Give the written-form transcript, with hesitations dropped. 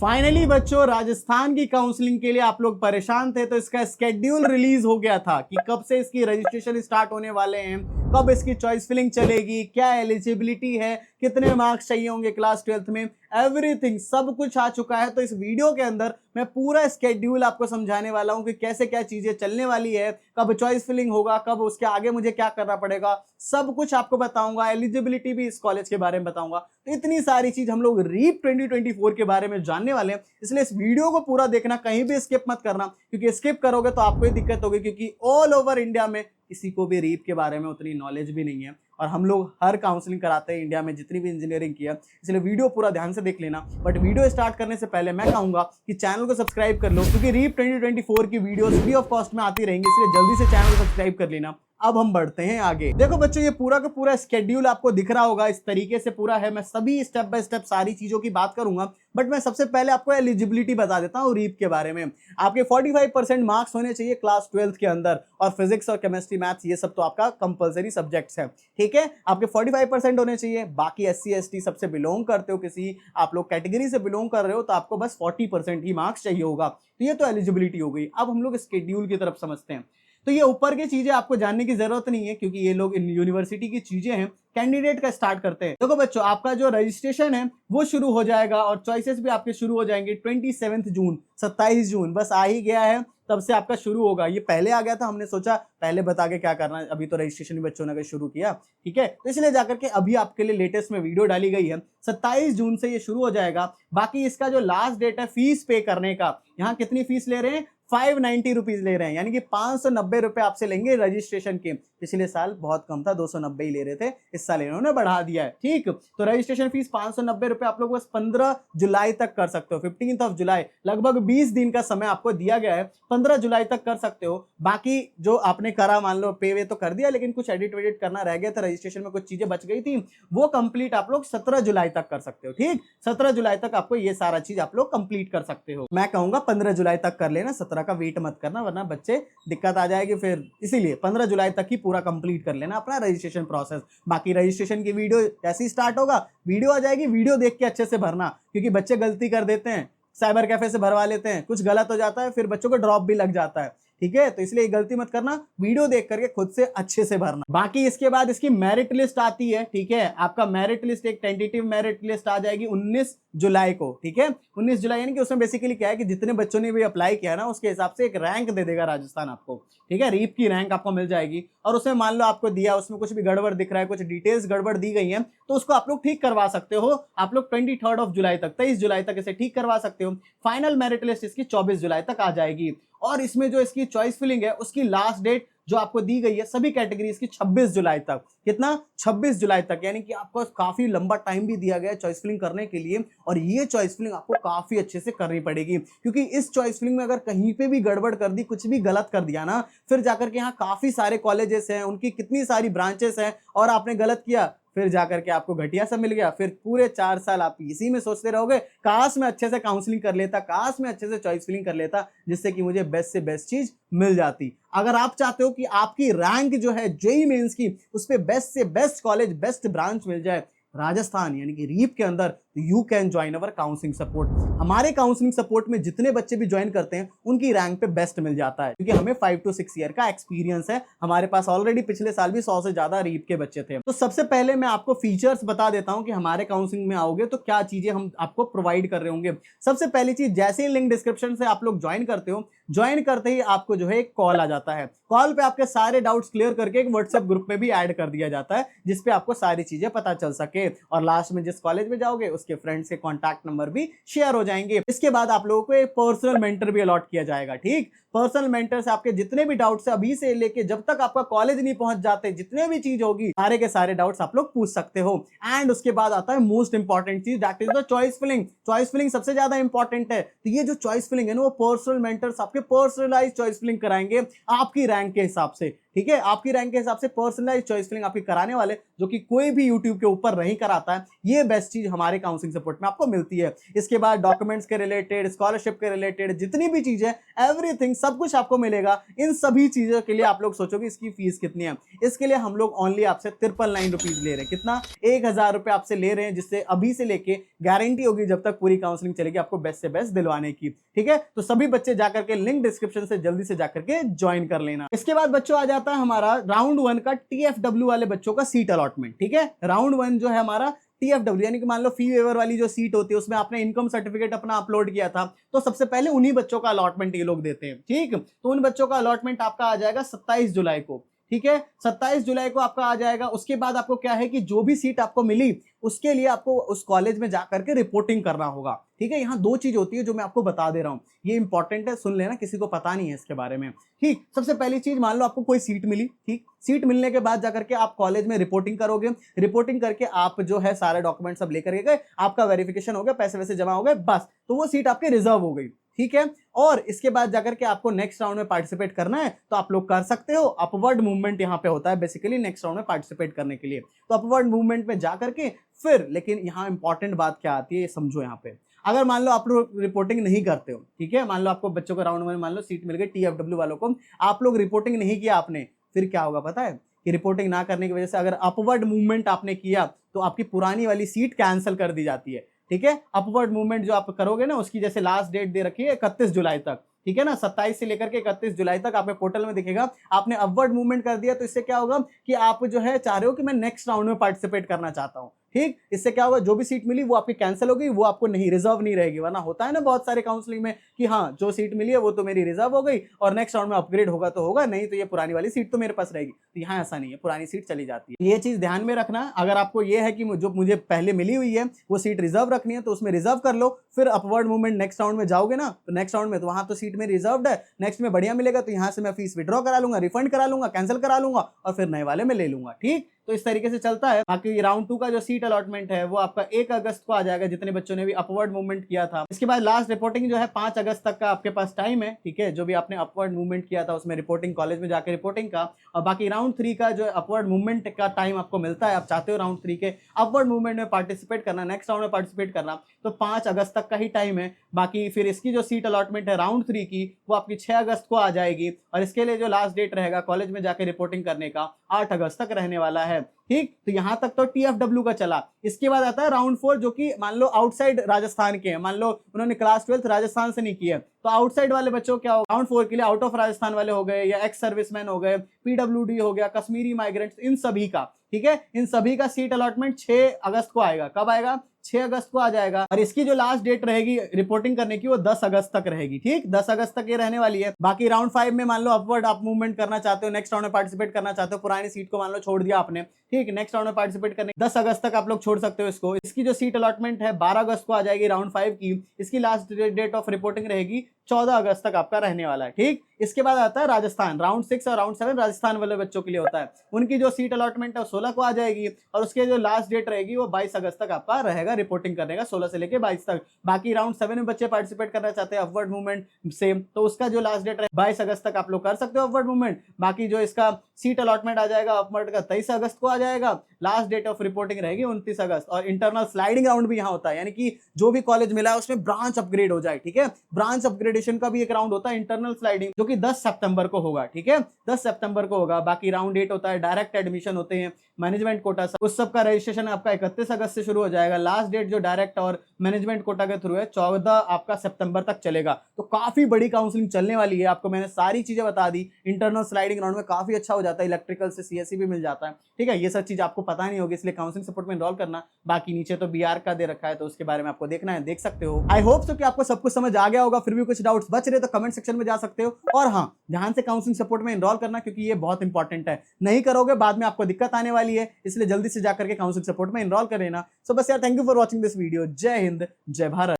Finally बच्चों, राजस्थान की counselling के लिए आप लोग परेशान थे, तो इसका स्केड्यूल रिलीज हो गया था कि कब से इसकी रजिस्ट्रेशन स्टार्ट होने वाले हैं, कब इसकी चॉइस फिलिंग चलेगी, क्या एलिजिबिलिटी है, कितने मार्क्स चाहिए होंगे क्लास 12th में, एवरीथिंग सब कुछ आ चुका है। तो इस वीडियो के अंदर मैं पूरा स्केड्यूल आपको समझाने वाला हूं कि कैसे क्या चीजें चलने वाली है, कब चॉइस फिलिंग होगा, कब उसके आगे मुझे क्या करना पड़ेगा, सब कुछ आपको बताऊंगा। एलिजिबिलिटी भी इस कॉलेज के बारे में बताऊंगा। तो इतनी सारी चीज हम लोग रीप 2024 के बारे में जानने वाले हैं, इसलिए इस वीडियो को पूरा देखना, कहीं भी स्किप मत करना, क्योंकि स्किप करोगे तो आपको ही दिक्कत होगी, क्योंकि ऑल ओवर इंडिया में किसी को भी रीप के बारे में उतनी नॉलेज भी नहीं है, और हम लोग हर काउंसलिंग कराते हैं इंडिया में जितनी भी इंजीनियरिंग की है, इसलिए वीडियो पूरा ध्यान से देख लेना। बट वीडियो स्टार्ट करने से पहले मैं कहूंगा कि चैनल को सब्सक्राइब कर लो, क्योंकि रीप 2024 की वीडियोस फ्री ऑफ कॉस्ट में आती रहेंगी, इसलिए जल्दी से चैनल को सब्सक्राइब कर लेना। अब हम बढ़ते हैं आगे। देखो बच्चों, ये पूरा का पूरा स्केड्यूल आपको दिख रहा होगा, इस तरीके से पूरा है। मैं सभी स्टेप बाय स्टेप सारी चीजों की बात करूंगा, बट मैं सबसे पहले आपको एलिजिबिलिटी बता देता हूं रीप के बारे में। आपके 45% मार्क्स होने चाहिए क्लास 12th के अंदर, और फिजिक्स और केमिस्ट्री मैथ्स ये सब तो आपका कंपलसरी सब्जेक्ट्स है, ठीक है। आपके 45% होने चाहिए। बाकी SC ST सबसे बिलोंग करते हो, किसी आप लोग कैटेगरी से बिलोंग कर रहे हो, तो आपको बस 40% ही मार्क्स चाहिए होगा। तो ये तो एलिजिबिलिटी हो गई। अब हम लोग स्केड्यूल की तरफ समझते हैं। तो ये ऊपर की चीजें आपको जानने की जरूरत नहीं है, क्योंकि ये लोग यूनिवर्सिटी की चीजें हैं। कैंडिडेट का स्टार्ट करते हैं। देखो बच्चों, आपका जो रजिस्ट्रेशन है वो शुरू हो जाएगा, और चॉइसेस भी आपके शुरू हो जाएंगे 27 जून, 27 जून बस आ ही गया है, तब से आपका शुरू होगा। ये पहले आ गया था, हमने सोचा पहले बता के क्या करना है, अभी तो रजिस्ट्रेशन भी बच्चों ने शुरू किया, ठीक है। तो इसलिए जाकर के अभी आपके लिए लेटेस्ट में वीडियो डाली गई है। 27 जून से ये शुरू हो जाएगा। बाकी इसका जो लास्ट डेट है फीस पे करने का, यहाँ कितनी फीस ले रहे हैं, 590 रुपीज ले रहे हैं, यानी कि 590 रुपए आपसे लेंगे रजिस्ट्रेशन के। पिछले साल बहुत कम था, 290 ही ले रहे थे, इस साल इन्होंने बढ़ा दिया है, ठीक। तो रजिस्ट्रेशन फीस 590 रुपए आप लोग बस 15 जुलाई तक कर सकते हो, 15 जुलाई, लगभग 20 दिन का समय आपको दिया गया है, 15 जुलाई तक कर सकते हो। बाकी जो आपने करा, मान लो पे वे तो कर दिया, लेकिन कुछ एडिट वेडिट करना रह गया था, रजिस्ट्रेशन में कुछ चीजें बच गई थी, वो कंप्लीट आप लोग 17 जुलाई तक कर सकते हो, ठीक। 17 जुलाई तक आपको ये सारा चीज आप लोग कंप्लीट कर सकते हो। मैं कहूंगा 15 जुलाई तक कर लेना, 17 का वेट मत करना, वरना बच्चे दिक्कत आ जाएगी फिर। इसीलिए 15 जुलाई तक ही पूरा कंप्लीट कर लेना अपना रजिस्ट्रेशन प्रोसेस। बाकी रजिस्ट्रेशन की वीडियो जैसे ही स्टार्ट होगा, वीडियो आ जाएगी, वीडियो देख के अच्छे से भरना, क्योंकि बच्चे गलती कर देते हैं, साइबर कैफे से भरवा लेते हैं, कुछ गलत हो जाता है, फिर बच्चों को ड्रॉप भी लग जाता है, ठीक है। तो इसलिए गलती मत करना, वीडियो देख करके खुद से अच्छे से भरना। बाकी इसके बाद इसकी मेरिट लिस्ट आती है, ठीक है। आपका मेरिट लिस्ट, एक टेंटेटिव मेरिट लिस्ट आ जाएगी 19 जुलाई को, ठीक है। 19 जुलाई, यानी कि उसमें बेसिकली क्या है कि जितने बच्चों ने भी अप्लाई किया ना, उसके हिसाब से एक रैंक दे देगा राजस्थान आपको, ठीक है। रीप की रैंक आपको मिल जाएगी, और उसमें मान लो आपको दिया, उसमें कुछ भी गड़बड़ दिख रहा है, कुछ डिटेल्स गड़बड़ दी गई है, तो उसको आप लोग ठीक करवा सकते हो। आप लोग 23 जुलाई तक, 23 जुलाई तक इसे ठीक करवा सकते हो। फाइनल मेरिट लिस्ट इसकी 24 जुलाई तक आ जाएगी। और इसमें जो इसकी चॉइस फिलिंग है, उसकी लास्ट डेट जो आपको दी गई है सभी कैटेगरीज की 26 जुलाई तक। कितना, 26 जुलाई तक, यानी कि आपको काफी लंबा टाइम भी दिया गया है चॉइस फिलिंग करने के लिए। और ये चॉइस फिलिंग आपको काफी अच्छे से करनी पड़ेगी, क्योंकि इस चॉइस फिलिंग में अगर कहीं पे भी गड़बड़ कर दी, कुछ भी गलत कर दिया ना, फिर जाकर के यहाँ काफी सारे कॉलेजेस हैं, उनकी कितनी सारी ब्रांचेस हैं, और आपने गलत किया, फिर जाकर के आपको घटिया सा मिल गया, फिर पूरे 4 साल आप इसी में सोचते रहोगे, काश मैं अच्छे से काउंसलिंग कर लेता, काश मैं अच्छे से चॉइस फिलिंग कर लेता, जिससे कि मुझे बेस्ट से बेस्ट चीज मिल जाती। अगर आप चाहते हो कि आपकी रैंक जो है जेईई मेंस की, उस पे बेस्ट से बेस्ट कॉलेज, बेस्ट ब्रांच मिल जाए राजस्थान यानी कि रीप के अंदर, तो you can join our counselling support. हमारे काउंसलिंग सपोर्ट में जितने बच्चे भी ज्वाइन करते हैं, उनकी रैंक पे बेस्ट मिल जाता है, क्योंकि हमें 5 to 6 ईयर का एक्सपीरियंस है। हमारे पास ऑलरेडी पिछले साल भी 100 से ज्यादा रीप के बच्चे थे। तो सबसे पहले मैं आपको फीचर्स बता देता हूं कि हमारे काउंसलिंग में आओगे तो क्या चीजें हम आपको प्रोवाइड कर रहे होंगे। सबसे पहली चीज, जैसे ही लिंक डिस्क्रिप्शन से आप लोग ज्वाइन करते हो, ज्वाइन करते ही आपको जो है एक कॉल आ जाता है। कॉल पे आपके सारे डाउट्स क्लियर करके एक व्हाट्सएप ग्रुप में भी ऐड कर दिया जाता है, जिसपे आपको सारी चीजें पता चल सके। और लास्ट में जिस कॉलेज में जाओगे, उसके फ्रेंड्स के कॉन्टैक्ट नंबर भी शेयर हो जाएंगे। इसके बाद आप लोगों को एक पर्सनल मेंटर भी अलॉट किया जाएगा, ठीक। पर्सनल मेंटर से आपके जितने भी डाउट्स है, अभी से लेके जब तक आपका कॉलेज नहीं पहुंच जाते, जितने भी चीज होगी, सारे के सारे डाउट्स आप लोग पूछ सकते हो। एंड उसके बाद आता है मोस्ट इंपॉर्टेंट चीज, that is the choice filling. Choice filling सबसे ज्यादा इंपॉर्टेंट है। तो ये जो चॉइस फिलिंग है ना, वो पर्सनल मेंटर्स आपके पर्सनलाइज चॉइस फिलिंग कराएंगे आपकी रैंक के हिसाब से, ठीक है, आपकी रैंक के हिसाब से पर्सनलाइज चॉइस फिलिंग आपकी कराने वाले, जो कि कोई भी यूट्यूब के ऊपर नहीं कराता है। ये बेस्ट चीज हमारे काउंसलिंग सपोर्ट में आपको मिलती है। इसके बाद डॉक्यूमेंट्स के रिलेटेड, स्कॉलरशिप के रिलेटेड जितनी भी चीजें, एवरीथिंग सब कुछ आपको मिलेगा। इन सभी चीजों के लिए आप लोग सोचोगे इसकी फीस कितनी है, इसके लिए हम लोग ओनली आपसे 999 रुपीज ले रहे हैं। कितना? 1000 रुपए आपसे ले रहे हैं, जिससे अभी से लेके गारंटी होगी जब तक पूरी काउंसलिंग चलेगी आपको बेस्ट से बेस्ट दिलवाने की। ठीक है, तो सभी बच्चे जाकर के लिंक डिस्क्रिप्शन से जल्दी से जाकर के ज्वाइन कर लेना। इसके बाद बच्चों आ जाता है हमारा राउंड 1 का TFW वाले बच्चों का सीट अलॉटमेंट। ठीक है, राउंड 1 जो है हमारा TFW यानी कि मान लो फी वेवर वाली जो सीट होती है, उसमें आपने इनकम सर्टिफिकेट अपना अपलोड किया था, तो सबसे पहले उन्हीं बच्चों का अलॉटमेंट ये लोग देते हैं। ठीक, तो उन बच्चों का अलॉटमेंट आपका आ जाएगा 27 जुलाई को। ठीक है, 27 जुलाई को आपका आ जाएगा। उसके बाद आपको क्या है कि जो भी सीट आपको मिली उसके लिए आपको उस कॉलेज में जाकर के रिपोर्टिंग करना होगा। ठीक है, यहाँ दो चीज होती है जो मैं आपको बता दे रहा हूँ, ये इंपॉर्टेंट है, सुन लेना, किसी को पता नहीं है इसके बारे में। ठीक, सबसे पहली चीज, मान लो आपको कोई सीट मिली। ठीक, सीट मिलने के बाद जाकर के आप कॉलेज में रिपोर्टिंग करोगे। रिपोर्टिंग करके आप जो है सारे डॉक्यूमेंट सब लेकर के गए, आपका वेरिफिकेशन हो गया, पैसे वैसे जमा हो गए, बस, तो वो सीट आपकी रिजर्व हो गई। ठीक है, और इसके बाद जाकर के आपको नेक्स्ट राउंड में पार्टिसिपेट करना है तो आप लोग कर सकते हो। अपवर्ड मूवमेंट यहाँ पे होता है बेसिकली नेक्स्ट राउंड में पार्टिसिपेट करने के लिए, तो अपवर्ड मूवमेंट में जाकर के फिर, लेकिन यहाँ इंपॉर्टेंट बात क्या आती है ये समझो। यहाँ पे अगर मान लो आप लोग रिपोर्टिंग नहीं करते हो, ठीक है, मान लो आपको बच्चों को राउंड में मान लो सीट मिल गई, TFW वालों को, आप लोग रिपोर्टिंग नहीं किया आपने, फिर क्या होगा पता है कि रिपोर्टिंग ना करने की वजह से अगर अपवर्ड मूवमेंट आपने किया तो आपकी पुरानी वाली सीट कैंसिल कर दी जाती है। ठीक है, अपवर्ड मूवमेंट जो आप करोगे ना, उसकी जैसे लास्ट डेट दे रखी है 31 जुलाई तक। ठीक है ना, 27 से लेकर के 31 जुलाई तक आपके पोर्टल में दिखेगा। आपने अपवर्ड मूवमेंट कर दिया तो इससे क्या होगा कि आप जो है चाह रहे हो कि मैं नेक्स्ट राउंड में पार्टिसिपेट करना चाहता हूं। ठीक, इससे क्या होगा, जो भी सीट मिली वो आपकी कैंसिल हो गई, वो आपको नहीं, रिजर्व नहीं रहेगी। वरना होता है ना बहुत सारे काउंसलिंग में कि हाँ जो सीट मिली है वो तो मेरी रिजर्व हो गई और नेक्स्ट राउंड में अपग्रेड होगा तो होगा, नहीं तो ये पुरानी वाली सीट तो मेरे पास रहेगी। तो यहाँ ऐसा नहीं है, पुरानी सीट चली जाती है। ये चीज ध्यान में रखना। अगर आपको ये है कि जो मुझे पहले मिली हुई है वो सीट रिजर्व रखनी है तो उसमें रिजर्व कर लो, फिर अपवर्ड मूवमेंट नेक्स्ट राउंड में जाओगे ना, तो नेक्स्ट राउंड में तो वहां तो सीट में रिजर्व्ड है, नेक्स्ट में बढ़िया मिलेगा तो यहाँ से मैं फीस विड्रॉ करा लूंगा, रिफंड करा लूंगा, कैंसिल करा लूंगा और फिर नए वाले में ले लूंगा। ठीक, तो इस तरीके से चलता है। बाकी राउंड 2 का जो सीट अलॉटमेंट है वो आपका 1 अगस्त को आ जाएगा, जितने बच्चों ने भी अपवर्ड मूवमेंट किया था। इसके बाद लास्ट रिपोर्टिंग जो है 5 अगस्त तक का आपके पास टाइम है। ठीक है, जो भी आपने अपवर्ड मूवमेंट किया था उसमें रिपोर्टिंग, कॉलेज में जाकर रिपोर्टिंग का। और बाकी राउंड 3 का जो अपवर्ड मूवमेंट का टाइम आपको मिलता है, आप चाहते हो राउंड 3 के अपवर्ड मूवमेंट में पार्टिसिपेट करना, नेक्स्ट राउंड में पार्टिसिपेट करना, तो 5 अगस्त तक का ही टाइम है। बाकी फिर इसकी जो सीट अलॉटमेंट है राउंड 3 की वो आपकी 6 अगस्त को आ जाएगी और इसके लिए जो लास्ट डेट रहेगा कॉलेज में जाकर रिपोर्टिंग करने का 8 अगस्त तक रहने वाला है। ठीक, तो यहां तक तो TFW का चला। इसके बाद आता है राउंड 4, जो कि मान लो आउटसाइड राजस्थान के हैं, मान लो उन्होंने क्लास 12 राजस्थान से नहीं की है, तो आउटसाइड वाले बच्चों क्या होगा, राउंड 4 के लिए आउट ऑफ राजस्थान वाले हो गए या एक्स सर्विसमैन हो गए, PWD हो गया, कश्मीरी माइग्रेंट्स, इन सभी का। ठीक है, इन सभी का सीट अलॉटमेंट 6 अगस्त को आएगा। कब आएगा? 6 अगस्त को आ जाएगा। और इसकी जो लास्ट डेट रहेगी रिपोर्टिंग करने की वो 10 अगस्त तक रहेगी। ठीक, 10 अगस्त तक ये रहने वाली है। बाकी राउंड 5 में मान लो अपवर्ड आप मूवमेंट करना चाहते हो, नेक्स्ट राउंड में पार्टिसिपेट करना चाहते हो, पुरानी सीट को मान लो छोड़ दिया आपने, ठीक, नेक्स्ट राउंड में पार्टिसिपेट करने 10 अगस्त तक आप लोग छोड़ सकते हो इसको। इसकी जो सीट अलॉटमेंट है 12 अगस्त को आ जाएगी राउंड 5 की। इसकी लास्ट डेट ऑफ रिपोर्टिंग रहेगी 14 अगस्त तक आपका रहने वाला है। ठीक, इसके बाद आता है राजस्थान, राउंड 6 और राउंड 7 राजस्थान वाले बच्चों के लिए होता है। उनकी जो सीट अलॉटमेंट है 16 को आ जाएगी और उसके जो लास्ट डेट रहेगी वो 22 अगस्त तक आपका रहेगा रिपोर्टिंग करने का, 16 से लेके 22 तक। बाकी राउंड 7 में बच्चे पार्टिसिपेट करना चाहते हैं अपवर्ड मूवमेंट से, तो उसका जो लास्ट डेट है 22 अगस्त तक आप लोग कर सकते हो अपवर्ड मूवमेंट। बाकी जो इसका सीट अलॉटमेंट आ जाएगा अपवर्ड का 23 अगस्त को आ जाएगा, लास्ट डेट ऑफ रिपोर्टिंग रहेगी 29 अगस्त। और इंटरनल स्लाइडिंग राउंड भी यहाँ होता है, यानी कि जो भी कॉलेज मिला है उसमें ब्रांच अपग्रेड हो जाए। ठीक है, ब्रांच अपग्रेडेशन का भी एक राउंड होता है इंटरनल स्लाइडिंग, जो कि 10 सितंबर को होगा। ठीक है, 10 सितंबर को होगा। बाकी राउंड 8 होता है डायरेक्ट एडमिशन होते हैं, मैनेजमेंट कोटा, उस सब का रजिस्ट्रेशन आपका 31 अगस्त से शुरू हो जाएगा। लास्ट डेट जो डायरेक्ट और मैनेजमेंट कोटा के थ्रू है 14 आपका सितंबर तक चलेगा। तो काफी बड़ी काउंसलिंग चलने वाली है, आपको मैंने सारी चीजें बता दी। इंटरनल स्लाइडिंग राउंड में काफी अच्छा हो जाता है, इलेक्ट्रिकल से CSE भी मिल जाता है। ठीक है, ये सब चीज आपको पता नहीं होगी, इसलिए काउंसलिंग सपोर्ट में एनरोल करना। बाकी नीचे तो BR का दे रखा है, तो उसके बारे में आपको देखना है, देख सकते हो। आई होप सो कि आपको सब कुछ समझ आ गया होगा। फिर भी कुछ डाउट्स बच रहे तो कमेंट सेक्शन में जा सकते हो। और हाँ, ध्यान से काउंसलिंग सपोर्ट में एनरोल करना, क्योंकि ये बहुत इंपॉर्टेंट है। नहीं करोगे बाद में आपको दिक्कत आने वाली है, इसलिए जल्दी से जाकर के काउंसलिंग सपोर्ट में एनरोल कर लेना। सो बस यार, thank you for watching this video. जय हिंद, जय भारत।